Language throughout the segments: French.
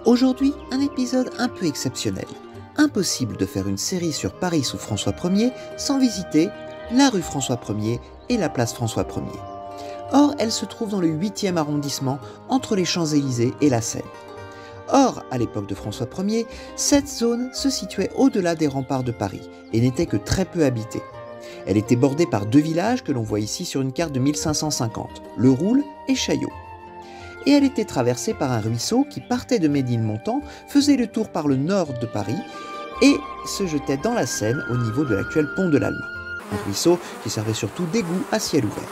Aujourd'hui, un épisode un peu exceptionnel. Impossible de faire une série sur Paris sous François Ier sans visiter la rue François Ier et la place François Ier. Or, elle se trouve dans le 8e arrondissement, entre les Champs-Élysées et la Seine. Or, à l'époque de François Ier, cette zone se situait au-delà des remparts de Paris et n'était que très peu habitée. Elle était bordée par deux villages que l'on voit ici sur une carte de 1550, Le Roule et Chaillot. Et elle était traversée par un ruisseau qui partait de Ménilmontant, faisait le tour par le nord de Paris et se jetait dans la Seine au niveau de l'actuel pont de l'Alma. Un ruisseau qui servait surtout d'égout à ciel ouvert.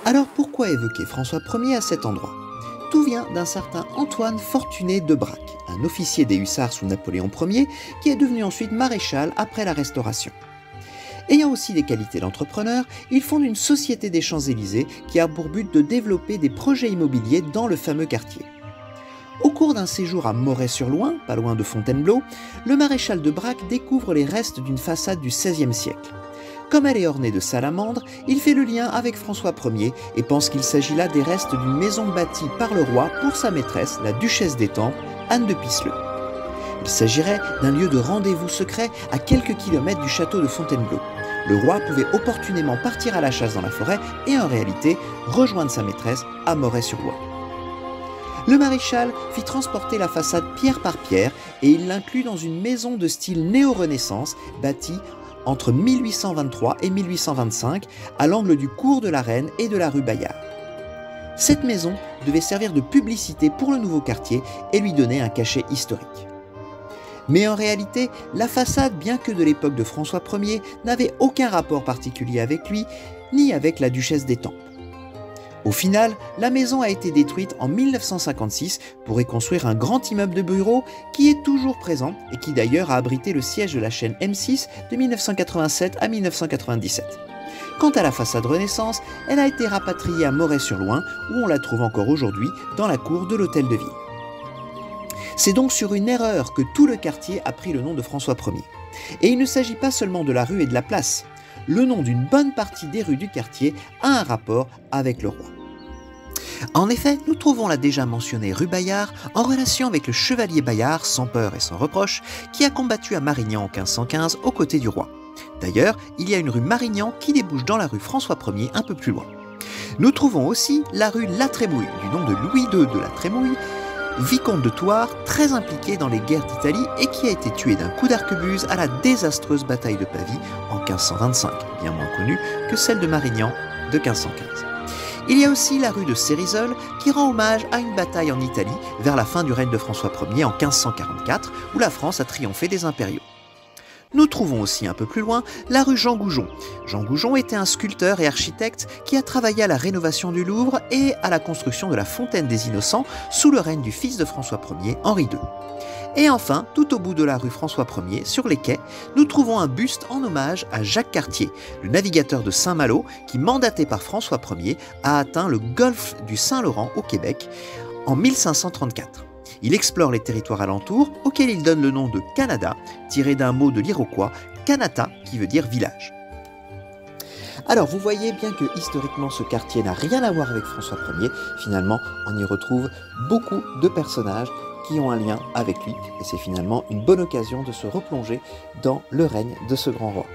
Alors pourquoi évoquer François Ier à cet endroit ? Tout vient d'un certain Antoine Fortuné de Brac, un officier des hussards sous Napoléon Ier qui est devenu ensuite maréchal après la Restauration. Ayant aussi des qualités d'entrepreneur, il fonde une société des Champs-Élysées qui a pour but de développer des projets immobiliers dans le fameux quartier. Au cours d'un séjour à Moret-sur-Loing, pas loin de Fontainebleau, le maréchal de Brac découvre les restes d'une façade du XVIe siècle. Comme elle est ornée de salamandres, il fait le lien avec François Ier et pense qu'il s'agit là des restes d'une maison bâtie par le roi pour sa maîtresse, la duchesse d'Étampes, Anne de Pisseleu. Il s'agirait d'un lieu de rendez-vous secret à quelques kilomètres du château de Fontainebleau. Le roi pouvait opportunément partir à la chasse dans la forêt et en réalité rejoindre sa maîtresse à Moret-sur-Loing. Le maréchal fit transporter la façade pierre par pierre et il l'inclut dans une maison de style néo-renaissance bâtie entre 1823 et 1825 à l'angle du cours de la Reine et de la rue Bayard. Cette maison devait servir de publicité pour le nouveau quartier et lui donner un cachet historique. Mais en réalité, la façade, bien que de l'époque de François Ier, n'avait aucun rapport particulier avec lui, ni avec la duchesse d'Étampes. Au final, la maison a été détruite en 1956 pour y construire un grand immeuble de bureaux qui est toujours présent et qui d'ailleurs a abrité le siège de la chaîne M6 de 1987 à 1997. Quant à la façade Renaissance, elle a été rapatriée à Moret-sur-Loing où on la trouve encore aujourd'hui dans la cour de l'hôtel de ville. C'est donc sur une erreur que tout le quartier a pris le nom de François Ier. Et il ne s'agit pas seulement de la rue et de la place. Le nom d'une bonne partie des rues du quartier a un rapport avec le roi. En effet, nous trouvons la déjà mentionnée rue Bayard en relation avec le chevalier Bayard, sans peur et sans reproche, qui a combattu à Marignan en 1515 aux côtés du roi. D'ailleurs, il y a une rue Marignan qui débouche dans la rue François Ier un peu plus loin. Nous trouvons aussi la rue La Trémouille, du nom de Louis II de La Trémouille, vicomte de Thouars, très impliqué dans les guerres d'Italie et qui a été tué d'un coup d'arquebuse à la désastreuse bataille de Pavie en 1525, bien moins connue que celle de Marignan de 1515. Il y a aussi la rue de Cérizole qui rend hommage à une bataille en Italie vers la fin du règne de François Ier en 1544 où la France a triomphé des impériaux. Nous trouvons aussi un peu plus loin la rue Jean Goujon. Jean Goujon était un sculpteur et architecte qui a travaillé à la rénovation du Louvre et à la construction de la Fontaine des Innocents sous le règne du fils de François Ier, Henri II. Et enfin, tout au bout de la rue François Ier, sur les quais, nous trouvons un buste en hommage à Jacques Cartier, le navigateur de Saint-Malo qui, mandaté par François Ier, a atteint le golfe du Saint-Laurent au Québec en 1534. Il explore les territoires alentours, auxquels il donne le nom de Canada, tiré d'un mot de l'Iroquois, Kanata, qui veut dire village. Alors vous voyez bien que historiquement ce quartier n'a rien à voir avec François Ier, finalement on y retrouve beaucoup de personnages qui ont un lien avec lui, et c'est finalement une bonne occasion de se replonger dans le règne de ce grand roi.